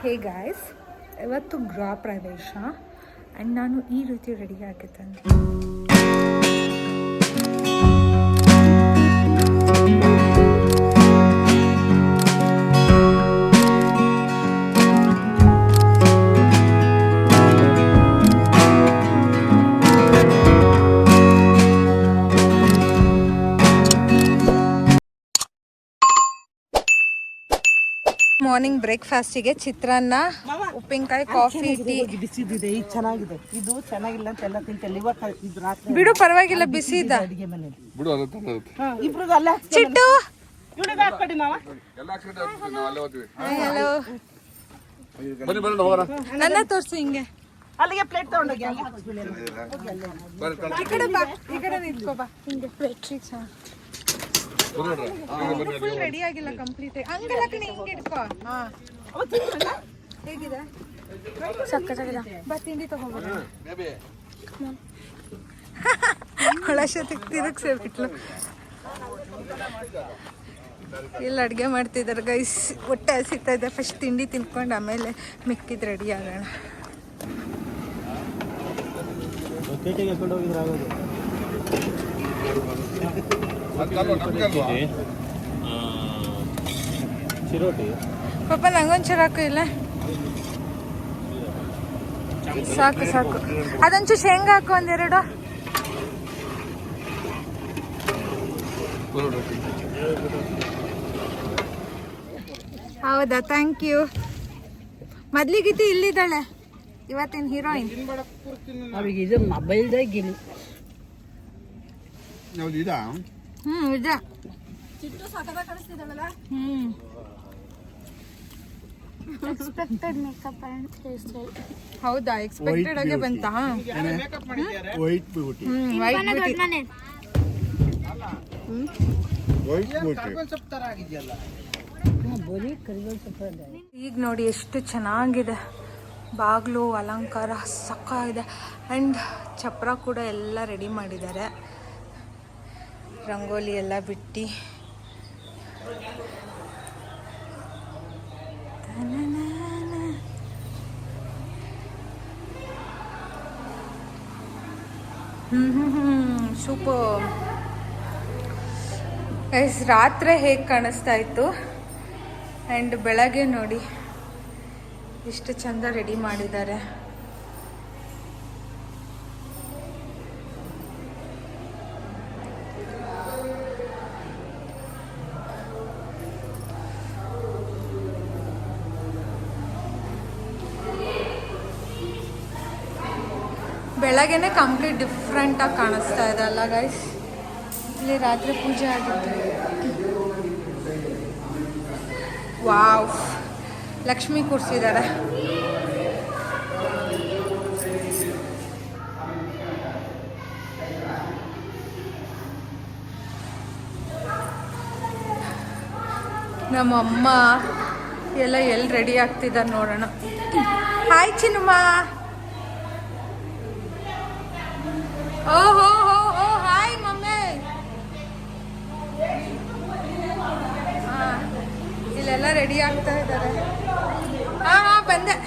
Hey guys, ಇವತ್ತು ಗೃಹ ಪ್ರವೇಶ ಆ್ಯಂಡ್ ನಾನು ಈ ರೀತಿ ರೆಡಿ ಆಗಿದ್ದೇನೆ. ಮಾರ್ನಿಂಗ್ ಬ್ರೇಕ್ಫಾಸ್ಟಿಗೆ ಚಿತ್ರಾನ್ನ, ಉಪ್ಪಿನಕಾಯಿ, ಕಾಫಿ, ಟೀ. ಬಿಸಿದಿದೆ, ಇದು ಚೆನ್ನಾಗಿದೆ. ಇದು ಚೆನ್ನಾಗಿಲ್ಲ ಅಂತ ಎಲ್ಲ ತಿಂತಲ್ಲ. ಇವತ್ತು ಇದು ರಾತ್ರಿ ಬಿಡು, ಪರವಾಗಿಲ್ಲ, ಬಿಸಿ ಇದ್ದ. ಅಡಿಗೆ ಮನೆ ಬಿಡು ಇಬ್ರಿಗೆ ಅಲ್ಲ ಚಿಟ್ಟು, ಇವಳಿಗೆ ಹಾಕೊಡಿ ಮಾವ. ಹಲೋ, ಬನ್ನಿ ಬನ್ನಿ ಹೋಗೋಣ. ನನ್ನ ತೋರ್ಸು ಹಿಂಗೆ. ಅಲ್ಲಿಗೆ ಪ್ಲೇಟ್ ತಗೊಂಡೋಗಿ ಅಲ್ಲಿ ಹಾಕ್ಸ್ಬಿಡಿ. ಈ ಕಡೆ ಬಾ, ಈ ಕಡೆ ನಿಂತ್ಕೋ ಬಾ. ಹಿಂಗೆ ಪ್ಲೇಟ್ ಫುಲ್ ರೆಡಿ ಆಗಿಲ್ಲ, ಕಂಪ್ಲೀಟ್ ಹಂಗಲ್ಲ ಕಣೆ, ಹಿಂಗೆ ಇಟ್ಕೋ. ಹಾ, ಹೇಗಿದೆ? ಸಕ್ಕತ್ತಾಗಿದೆ. ಬಾ, ತಿಂಡಿ ತಗೊಂಡ್ಬರೋಣ. ಒಳಶತಿಗೆ ತಿರುಗಿಸ್ಬಿಟ್ಲು. ಇಲ್ಲಿ ಅಡುಗೆ ಮಾಡ್ತಿದ್ದಾರೆ ಗೈಸ್. ಹೊಟ್ಟೆ ಹಸಿತಾ ಇದೆ. ಫಸ್ಟ್ ತಿಂಡಿ ತಿನ್ಕೊಂಡು ಆಮೇಲೆ ಮಿಕ್ಕಿದ್ ರೆಡಿ ಆಗೋಣ. ಪಾಪ ನಂಗೊಂಚೂರು ಹಾಕು. ಇಲ್ಲ ಸಾಕು ಸಾಕು. ಅದೊಂಚೂರು ಶೇಂಗಾ ಹಾಕು, ಒಂದೆರಡು. ಹೌದಾ, ಥ್ಯಾಂಕ್ ಯು. ಮೊದ್ಲಿಗಿತ್ತು ಇಲ್ಲಿದ್ದಾಳೆ, ಇವತ್ತಿನ ಹೀರೋಯಿನ್. ಅವ್ರಿಗೆ ಇದು ಮೊಬೈಲ್ದಾಗಿಲ್ಲ. ನಿಜ. Expected makeup and hair style. ಹೌದಾ, ಎಕ್ಸ್ಪೆಕ್ಟೆಡ್ ಆಗಿ ಬಂತಾ? White beauty. ಈಗ ನೋಡಿ ಎಷ್ಟು ಚೆನ್ನಾಗಿದೆ. ಬಾಗಿಲು ಅಲಂಕಾರ ಸಕ್ಕಾಗಿದೆ. ಆ್ಯಂಡ್ ಚಪ್ರ ಕೂಡ ಎಲ್ಲ ರೆಡಿ ಮಾಡಿದ್ದಾರೆ. ರಂಗೋಲಿ ಎಲ್ಲ ಬಿಟ್ಟು ಸೂಪರ್. ರಾತ್ರಿ ಹೇಗೆ ಕಾಣಿಸ್ತಾ ಇತ್ತು ಆ್ಯಂಡ್ ಬೆಳಗ್ಗೆ ನೋಡಿ ಎಷ್ಟು ಚಂದ ರೆಡಿ ಮಾಡಿದ್ದಾರೆ. ಬೆಳಗ್ಗೆನೆ ಕಂಪ್ಲೀಟ್ ಡಿಫ್ರೆಂಟಾಗಿ ಕಾಣಿಸ್ತಾ ಇದೆ ಅಲ್ಲ ಗೈಸ್. ಇಲ್ಲಿ ರಾತ್ರಿ ಪೂಜೆ ಆಗಿತ್ತು. ವಾವ್, ಲಕ್ಷ್ಮಿ ಕೂರಿಸಿದ್ದಾರೆ. ನಮ್ಮಮ್ಮ ಎಲ್ಲ ಎಲ್ಲಿ ರೆಡಿ ಆಗ್ತಿದ್ದಾರೆ ನೋಡೋಣ. ಹಾಯ್ ಚಿನ್ನಮ್ಮ. ಓಹೋ ಹೋ ಹೋ, ಹಾಯ್ ಮಮ್ಮಿ. ಹಾಂ, ಇಲ್ಲೆಲ್ಲ ರೆಡಿ ಆಗ್ತಾ ಇದ್ದಾರೆ. ಹಾಂ ಹಾಂ, ಬಂದೆ.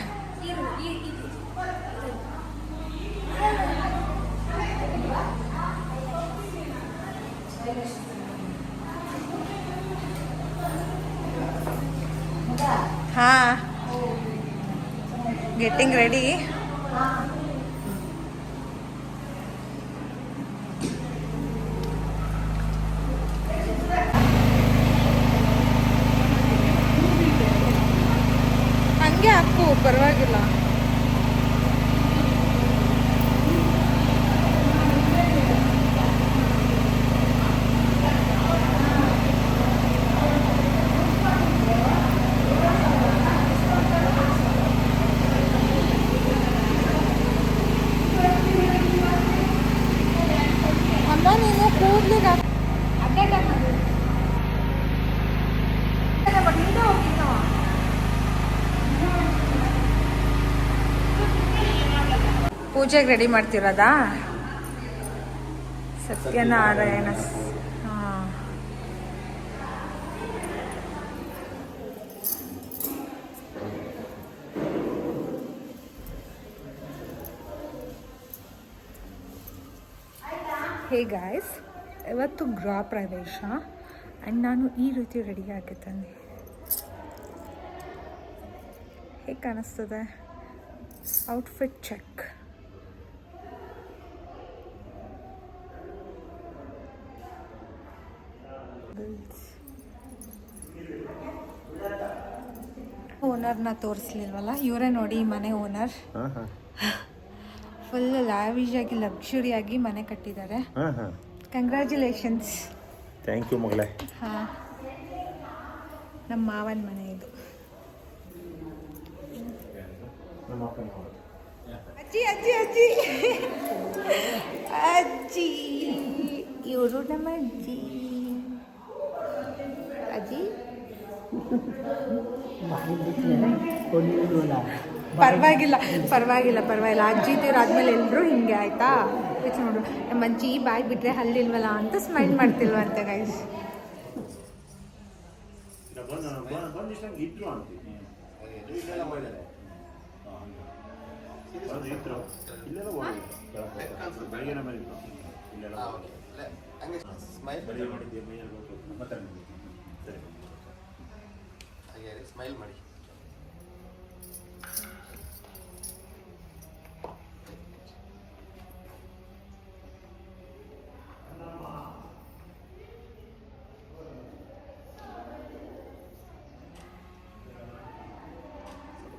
ಹಾಂ, ಗೆಟ್ಟಿಂಗ್ ರೆಡಿ. ಹಂಗೆ ಹಾಕು, ಪರವಾಗಿಲ್ಲ. ಅಮ್ಮ, ನೀನು ಕೂದಲಿಗೆ ಪೂಜೆಗೆ ರೆಡಿ ಮಾಡ್ತಿರೋದಾ? ಸತ್ಯನಾರಾಯಣ. ಹಾಂ, ಹೇ ಗಾಯ್ಸ್, ಇವತ್ತು ಗೃಹ ಪ್ರವೇಶ ಆ್ಯಂಡ್ ನಾನು ಈ ರೀತಿ ರೆಡಿ ಆಗಿದ್ದೇನೆ. ಹೇಗೆ ಕಾಣಿಸ್ತದೆ? Outfit check. ಓನರ್ನ ತೋರಿಸ್ಲಿಲ್ವಲ್ಲ, ಇವರೇ ನೋಡಿ ಮನೆ ಓನರ್. ಫುಲ್ ಲ್ಯಾವಿಶ್ ಆಗಿ ಲಕ್ಸುರಿಯಾಗಿ ಮನೆ ಕಟ್ಟಿದ್ದಾರೆ. ಕಂಗ್ರ್ಯಾಚುಲೇಷನ್ಸ್. ಥ್ಯಾಂಕ್ ಯು ಮಗಳೇ. ಹಾಂ, ನಮ್ಮ ಮಾವನ ಮನೆ ಇದು. ಅಜ್ಜಿ ಅಜ್ಜಿ ಅಜ್ಜಿ ಅಜ್ಜಿ, ಇವರು ನಮ್ಮ ಅಜ್ಜಿ. ಅಜ್ಜಿ ಪರವಾಗಿಲ್ಲ ಪರವಾಗಿಲ್ಲ ಪರವಾಗಿಲ್ಲ. ಅಜ್ಜಿ ತೀರಾದ್ಮೇಲೆ ಎಲ್ಲರೂ ಹಿಂಗೆ ಆಯ್ತಾ. ನೋಡು, ನಮ್ಮ ಅಜ್ಜಿ ಬಾಯಿ ಬಿಟ್ಟರೆ ಹಲ್ಲಿಲ್ವಲ್ಲ ಅಂತ ಸ್ಮೈಲ್ ಮಾಡ್ತಿಲ್ವಂತೆ ಗೈಸ್. ಸ್ಮೈಲ್ ಮಾಡಿ.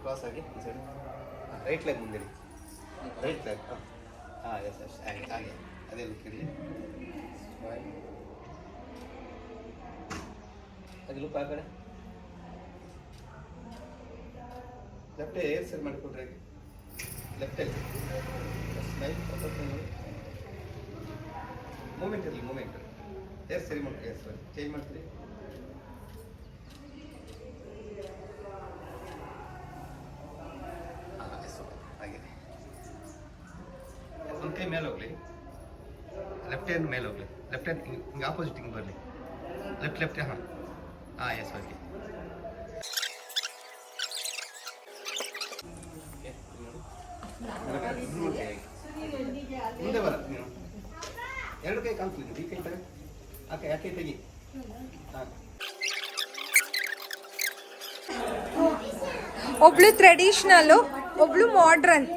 ಕ್ರಾಸ್ ಆಗಿ ಈ ಸೈಡ್ ರೈಟ್ ಲೆಗ್ ಮುಂದೆ, ರೈಟ್ ಲೆಗ್. ಹಾಂ ಎಸ್ ಎಸ್, ಹಾಗೆ ಹಾಗೆ ಅದೇ ಲುಕ್ ಇರಲಿ. ಅದು ಲುಕ್ ಆ ಕಡೆ ಲೆಫ್ಟ್ ಏರ್ ಸರಿ ಮಾಡಿಕೊಡ್ರಿ. ಲೆಫ್ಟಲ್ಲಿ ಸ್ಮೈಲ್, ಮೂಮೆಂಟ್ ಇರಲಿ, ಮೂಮೆಂಟ್ ಏರ್ ಸರಿ ಮಾಡಿ. ಎಸ್ ಸರಿ ಚೇಂಜ್ ಮಾಡ್ತೀರಿ. ಒಂದು ಕೈ ಮೇಲೆ ಹೋಗಲಿ, ಲೆಫ್ಟ್ ಹ್ಯಾಂಡ್ ಮೇಲೆ ಹೋಗಲಿ, ಲೆಫ್ಟ್ ಹ್ಯಾಂಡ್ ಹಿಂಗೆ ಆಪೋಸಿಟ್ ಹಿಂಗೆ ಬರಲಿ. ಲೆಫ್ಟ್ ಹಾಂ ಹಾಂ ಎಸ್ ಓಕೆ. ಮುಂದೆ ಬರುತ್ತೆ ನೀವು ಎರಡು ಕೈ ಕಾಣ್ತೀವಿ. ಈ ಕೈ ತಗ, ಆ ಕೈ ಯಾಕೆ ತೆಗಿ. ಹಾಂ, ಒಬ್ಳು ಟ್ರೆಡಿಷ್ನಲ್ಲು, ಒಬ್ಳು ಮಾಡ್ರನ್.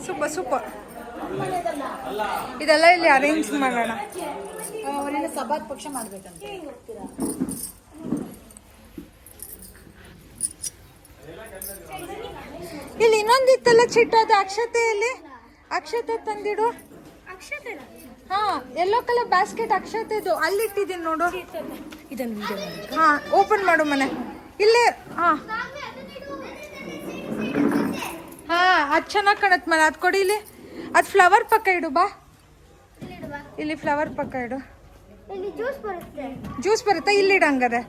Super super. ಇದೆಲ್ಲ ಇಲ್ಲಿ ಅರೇಂಜ್ ಮಾಡೋಣ. ಅವರೇನು ಸಭಾತ್ ಪಕ್ಷ ಮಾಡ್ಬೇಕಂತ. ಇಲ್ಲಿ ಇನ್ನೊಂದಿತ್ತಲ್ಲ ಚಿಟ್ಟು, ಅದು ಅಕ್ಷತೆಯಲ್ಲಿ. ಅಕ್ಷತೆ ತಂದಿಡು. ಹಾ, ಯೆಲ್ಲೋ ಕಲರ್ ಬ್ಯಾಸ್ಕೆಟ್ ಅಕ್ಷತೆದು ಅಲ್ಲಿಟ್ಟಿದ್ದೀನಿ ನೋಡು. ಇದನ್ನು ವಿಡಿಯೋ ಹಾ, ಓಪನ್ ಮಾಡು ಮನೆ. ಇಲ್ಲೇ. ಹಾ ಹಾ, ಅದು ಚೆನ್ನಾಗಿ ಕಾಣತ್ ಮನೆ. ಅದು ಕೊಡಿ ಇಲ್ಲಿ. ಅದು ಫ್ಲವರ್ ಪಕ್ಕ ಇಡು ಬಾ. ಇಲ್ಲಿ ಫ್ಲವರ್ ಪಕ್ಕ ಇಡು. ಜ್ಯೂಸ್ ಬರುತ್ತಾ? ಇಲ್ಲಿ ಇಡು ಹಂಗಾರೆ.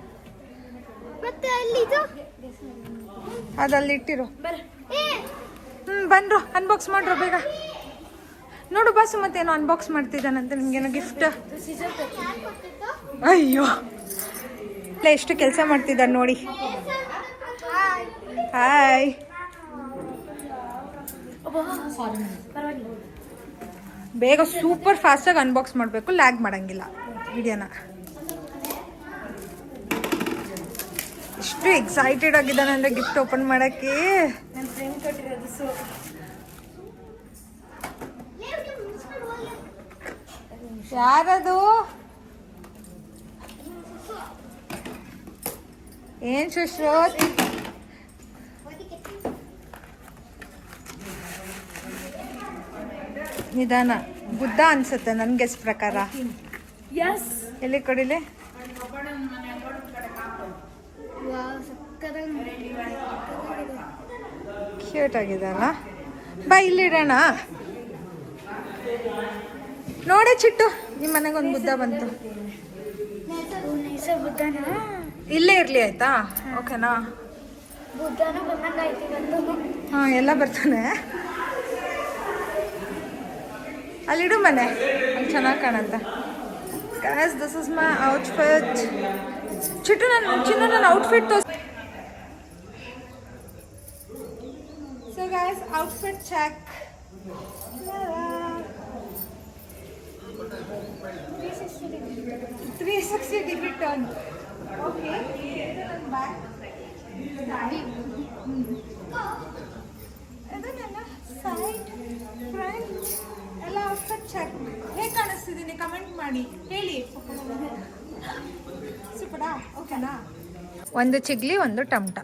ಅದಲ್ಲಿ ಇಟ್ಟಿರು. ಬನ್ರು, ಅನ್ಬಾಕ್ಸ್ ಮಾಡ್ರು ಬೇಗ. ನೋಡು ಬಾಸು, ಮತ್ತೇನೋ ಅನ್ಬಾಕ್ಸ್ ಮಾಡ್ತಿದ್ದಾನಂತೆ. ನಿಮ್ಗೇನೋ ಗಿಫ್ಟ್. ಅಯ್ಯೋ, ಇಲ್ಲ ಎಷ್ಟು ಕೆಲಸ ಮಾಡ್ತಿದ್ದಾನೆ ನೋಡಿ. ಹಾಯ್. ಬೇಗ ಸೂಪರ್ ಫಾಸ್ಟಾಗಿ ಅನ್ಬಾಕ್ಸ್ ಮಾಡಬೇಕು, ಲ್ಯಾಗ್ ಮಾಡಂಗಿಲ್ಲ ವಿಡಿಯೋನ. ಎಷ್ಟು ಎಕ್ಸೈಟೆಡ್ ಆಗಿದ್ದಾನೆ ಅಂದರೆ ಗಿಫ್ಟ್ ಓಪನ್ ಮಾಡೋಕ್ಕೆ. ನನ್ನ ಫ್ರೆಂಡ್ ಕೊಟ್ಟಿರೋದು. ಸೊ ಯಾರದು? ಏನ್ ಸುಶ್ರೋತ್? ನಿಧಾನ. ಬುದ್ಧ ಅನ್ಸುತ್ತೆ ನನ್ ಗೆಸ್ ಪ್ರಕಾರ. ಎಲ್ಲಿ ಕೊಡಿಲಿ? ಕ್ಯೂಟ್ ಆಗಿದೆ ಅಲ್ಲ. ಬಾ ಇಲ್ಲಿಡೋಣ. ನೋಡೆ ಚಿಟ್ಟು, ನಿಮ್ಮ ಮನೆಗೆ ಒಂದು ಬುದ್ಧ ಬಂತು. ಇಲ್ಲೇ ಇರ್ಲಿ ಆಯ್ತಾ? ಓಕೆನಾ? ಹಾ, ಎಲ್ಲ ಬರ್ತಾನೆ. ಅಲ್ಲಿಡು ಮನೆ, ಅಲ್ಲಿ ಚೆನ್ನಾಗಿ ಕಾಣುತ್ತೆ. Guys, this is my outfit. ಚಿಟ್ಟು, ನನ್ನ ಔಟ್ಫಿಟ್ ತೋರಿಸ್. So guys, outfit check. 360 degree turn. Okay, back ಅದನ್ನೆಲ್ಲ ಸೈಡ್ ಫ್ರಂಟ್ ಎಲ್ಲ ಔಟ್ಫಿಟ್ ಚೆಕ್. ಹೇಗೆ ಕಾಣಿಸ್ತಿದ್ದೀನಿ ಕಮೆಂಟ್ ಮಾಡಿ ಹೇಳಿ. ಸೂಪರಾ? ಓಕೆನಾ? ಒಂದು ಚಿಗ್ಲಿ, ಒಂದು ಟಮಟ.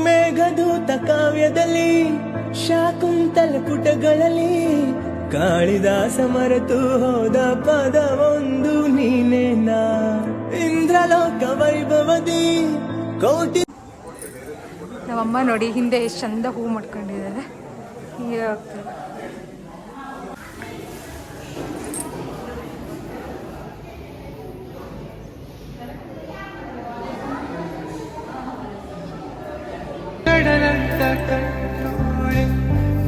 ಮೇಘದೂತ ಕಾವ್ಯದಲ್ಲಿ ಶಾಕುಂತಲ ಪುಟಗಳಲ್ಲಿ ಕಾಳಿದಾಸ ಮರೆತು ಹೋದ ಪದವೊಂದು ನೀನೇನಾ. ಇಂದ್ರಲೋಕ ವೈಭವದಿ ಕೋಟಿ. ನಮ್ಮಮ್ಮ ನೋಡಿ ಹಿಂದೆ ಎಷ್ಟು ಚಂದ ಹೂ ಮಾಡ್ಕೊಂಡಿದ್ದಾರೆ. ಹೀಗೆ ಆಗ್ತದೆ. ಕಡಲಂತ ಕಣ್ಣೋಳೆ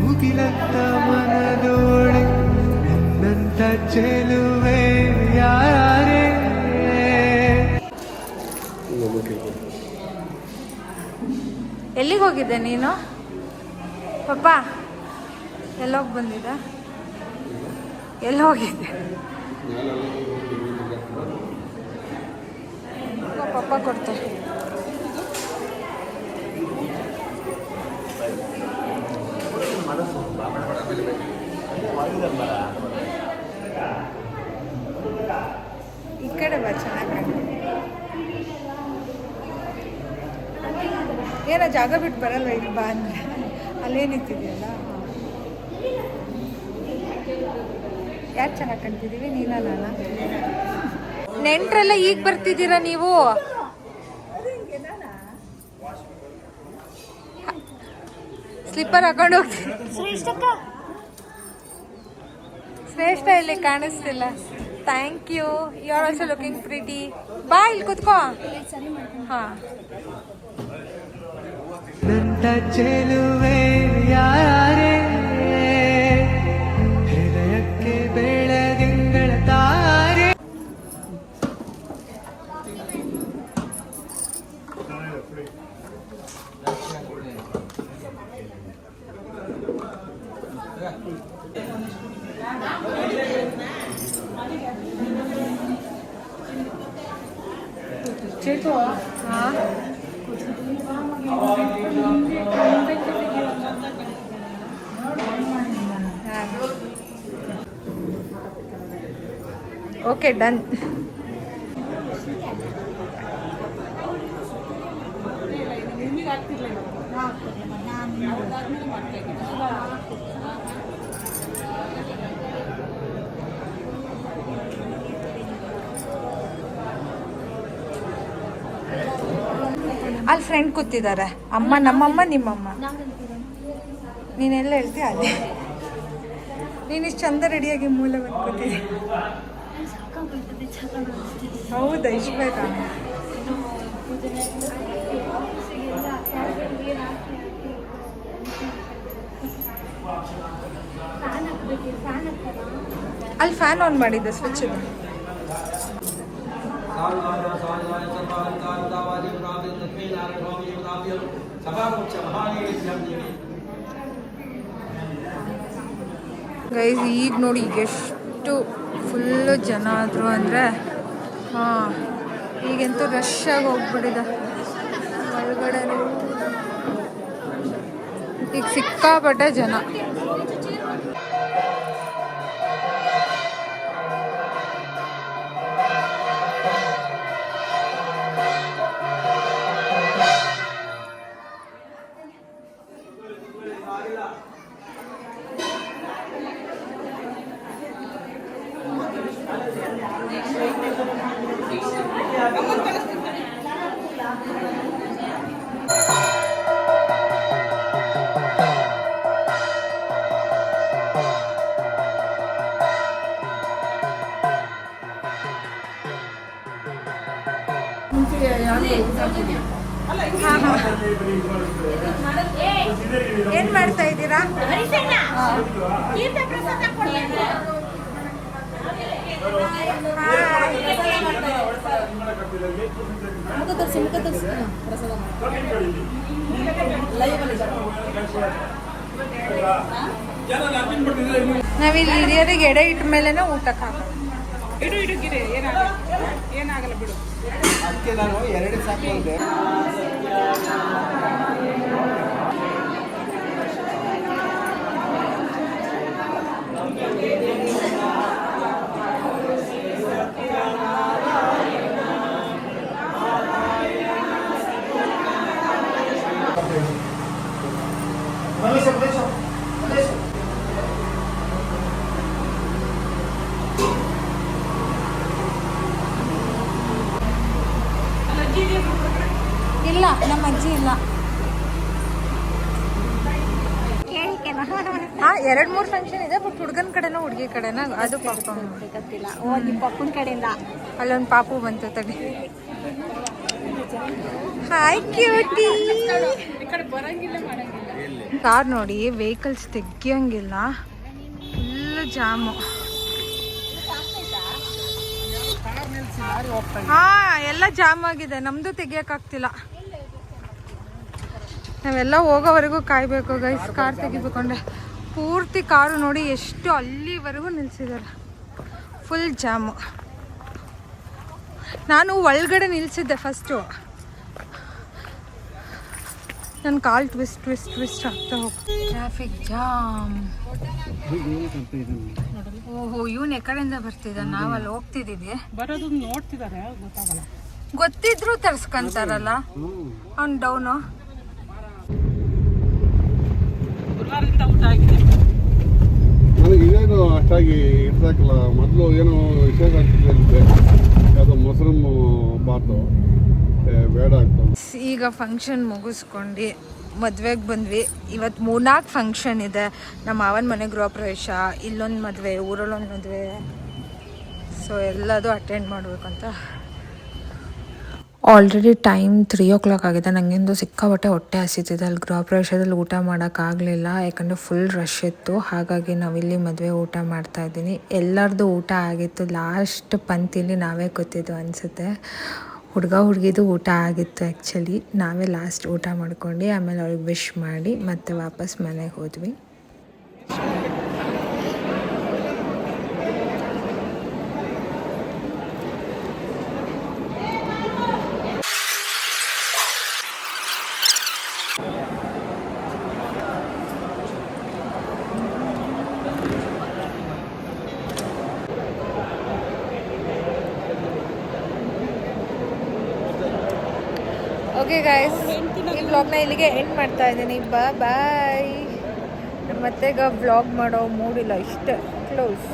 ಮುಗಿಲಂತ ಮನದೋಳೆ ನನ್ನಂತ ಚೆಲುವೆ ಯಾರೇ. ಎಲ್ಲಿಗೆ ಹೋಗಿದ್ದೆ ನೀನು ಪಪ್ಪ? ಎಲ್ಲೋಗಿ ಬಂದಿದ್ದ? ಎಲ್ಲಿ ಹೋಗಿದ್ದೆ? ಪಪ್ಪ ಕೊಡ್ತಾರೆ. ಈ ಕಡೆ ಬಾ, ಚೆನ್ನಾಗಿ. ಏನೋ ಜಾಗ ಬಿಟ್ಟು ಬರಲ್ಲ ಇಲ್ಲಿ ಬಾ ಅಂದರೆ. ಅಲ್ಲೇ ನಿಂತಿದೆಯಲ್ಲ. ಯಾರು ಚೆನ್ನಾಗಿ ಕಾಣ್ತಿದ್ದೀವಿ? ನೀನ ನಾನ? ನೆಂಟ್ರೆಲ್ಲ ಈಗ ಬರ್ತಿದ್ದೀರಾ ನೀವು? ಸ್ಲಿಪ್ಪರ್ ಹಾಕೊಂಡು ಹೋಗ್ತೀನಿ. ಶ್ರೇಷ್ಠ ಇಲ್ಲಿ ಕಾಣಿಸ್ತಿಲ್ಲ. Thank you. You are also looking pretty. ಬಾ ಇಲ್ಲಿ ಕುತ್ಕೋ. ಹಾಂ. ನಂತ ಚೆಲುವೆ ಯಾರೇ ಹೃದಯಕ್ಕೆ ಬೆಳದಿಂಗಳ ತಾರೆ. ಹಾಂ, ಓಕೆ, ಡನ್. ಅಲ್ಲಿ ಫ್ರೆಂಡ್ ಕೂತಿದ್ದಾರೆ. ಅಮ್ಮ, ನಮ್ಮಮ್ಮ, ನಿಮ್ಮಮ್ಮ. ನೀನೆಲ್ಲ ಹೇಳ್ತೀಯ ಅದೇ. ನೀನು ಇಷ್ಟು ಚಂದ ರೆಡಿಯಾಗಿ ಮೂಲ ಬಂದು ಕೂತಿದ್ದೆ. ಹೌದಾ? ಇಷ್ಟು ಬೇಗ? ಅಲ್ಲಿ ಫ್ಯಾನ್ ಆನ್ ಮಾಡಿದ್ದೆ, ಸ್ವಿಚ್ ಇದೆ. ಗೈಸ್, ಈಗ ನೋಡಿ ಎಷ್ಟು ಫುಲ್ಲು ಜನ ಆದರು ಅಂದರೆ. ಹಾಂ, ಈಗಂತೂ ರಶ್ ಆಗಿ ಹೋಗ್ಬಿಟ್ಟಿದೆ ಒಳಗಡೆ. ಈಗ ಸಿಕ್ಕಾಪಟ್ಟೆ ಜನ. ಏನ್ ಮಾಡ್ತಾ ಇದ್ದೀರಾ? ನಾವಿಲ್ಲಿ ಹಿರಿಯರಿಗೆ ಎಡೆ ಇಟ್ಟ ಮೇಲೆನೆ ಊಟಕ್ಕೆ ಹಾಕೋದು. ಅದಕ್ಕೆ ನಾನು 2 ಸಾಕು ಅಂದೆ. ಇಲ್ಲ, ನಮ್ಮ ಅಜ್ಜಿ ಇಲ್ಲ. 2-3 ಫಂಕ್ಷನ್ ಇದೆ, ಬಟ್ ಹುಡುಗನ ಕಡೆನೋ ಹುಡುಗಿ ಕಡೆನ ಅದು ಪಾಪ ಗೊತ್ತಿಲ್ಲ. ನಿಮ್ಮ ಪಪ್ಪನ ಕಡೆಯಿಂದ ಅಲ್ಲೊಂದು ಪಾಪು ಬಂತು ತಡಿ. Hi cutie. ಕಾರ್ ನೋಡಿ, ವೆಹಿಕಲ್ಸ್ ತೆಗಿಯಂಗಿಲ್ಲ, ಫುಲ್ ಜಾಮು. ಹಾ, ಎಲ್ಲ ಜಾಮ್ ಆಗಿದೆ, ನಮ್ದು ತೆಗಿಯಕ್ಕಾಗ್ತಿಲ್ಲ. ನಾವೆಲ್ಲ ಹೋಗೋವರೆಗೂ ಕಾಯ್ಬೇಕು ಗೈಸ್, ಕಾರ್ ತೆಗಿಬೇಕಂದ್ರೆ. ಪೂರ್ತಿ ಕಾರು ನೋಡಿ ಎಷ್ಟು ಅಲ್ಲಿವರೆಗೂ ನಿಲ್ಸಿದ್ದಾರೆ, ಫುಲ್ ಜಾಮು. ನಾನು ಒಳಗಡೆ ನಿಲ್ಸಿದ್ದೆ ಫಸ್ಟು, ನನ್ನ ಕಾಲ್ ಟ್ವಿಸ್ಟ್ ಆಗ್ತಾ ಹೋಗ್ತೀನಿ. Traffic jam. ಓಹೋ, ಇವನ್ ಎಕಡೆಯಿಂದ ಬರ್ತಿದ್ದ, ನಾವಲ್ಲಿ ಹೋಗ್ತಿದ್ದೀವಿ. ಬರೋದು ನೋಡ್ತಿದ್ದಾರೆ, ಗೊತ್ತಾಗಲ್ಲ. ಗೊತ್ತಿದ್ರು ತರ್ಸ್ಕೊಂತಾರಲ್ಲ ಅವ್ನು ಡೌನು. ಬುಧವಾರದಿಂದ ಊಟ ಆಗಿದೆ. ನನಗೆ ಇದೇನು ಅಷ್ಟಾಗಿ ಇಡ್ಸಾಕಿಲ್ಲ. ಮೊದಲು ಏನೋ ವಿಶೇಷ ಆಗ್ತಿದೆ, ಯಾವುದೋ ಮೊಸರನ್ನು ಬಾತು ಬೇಡ ಆಗ್ತದೆ. ಈಗ ಫಂಕ್ಷನ್ ಮುಗಿಸ್ಕೊಂಡು ಮದುವೆಗೆ ಬಂದ್ವಿ. ಇವತ್ತು 3-4 ಫಂಕ್ಷನ್ ಇದೆ. ನಮ್ಮ ಮಾವನ ಮನೆ ಗೃಹ ಪ್ರವೇಶ, ಇಲ್ಲೊಂದು ಮದುವೆ, ಊರಲ್ಲೊಂದು ಮದುವೆ. ಸೊ ಎಲ್ಲದೂ ಅಟೆಂಡ್ ಮಾಡಬೇಕಂತ. ಆಲ್ರೆಡಿ ಟೈಮ್ 3 o'clock ಆಗಿದೆ. ನನಗೆಂದು ಸಿಕ್ಕಾಪಟ್ಟೆ ಹೊಟ್ಟೆ ಹಸಿತಿದೆ. ಅಲ್ಲಿ ಗೃಹ ಪ್ರವೇಶದಲ್ಲಿ ಊಟ ಮಾಡೋಕ್ಕಾಗಲಿಲ್ಲ, ಯಾಕಂದರೆ ಫುಲ್ ರಶ್ ಇತ್ತು. ಹಾಗಾಗಿ ನಾವಿಲ್ಲಿ ಮದುವೆ ಊಟ ಮಾಡ್ತಾಯಿದ್ದೀನಿ. ಎಲ್ಲರದ್ದು ಊಟ ಆಗಿತ್ತು, ಲಾಸ್ಟ್ ಪಂಕ್ತಿಲಿ ನಾವೇ ಕೂತಿದ್ದು ಅನಿಸುತ್ತೆ. ಹುಡುಗ ಹುಡುಗಿದು ಊಟ ಆಗಿತ್ತು. ಆ್ಯಕ್ಚುಲಿ ನಾವೇ ಲಾಸ್ಟ್ ಊಟ ಮಾಡ್ಕೊಂಡು ಆಮೇಲೆ ಅವ್ರಿಗೆ ವಿಶ್ ಮಾಡಿ ಮತ್ತೆ ವಾಪಸ್ ಮನೆಗೆ ಹೋದ್ವಿ. ಓಕೆ ಗಾಯ್ಸ್, ಈ ವ್ಲಾಗ್ನ ಇಲ್ಲಿಗೆ ಎಂಡ್ ಮಾಡ್ತಾ ಇದ್ದೀನಿ. ಬಾಯ್. ಮತ್ತೆ ಈಗ ವ್ಲಾಗ್ ಮಾಡೋ ಮೂಡಿಲ್ಲ, ಇಷ್ಟ ಕ್ಲೋಸ್.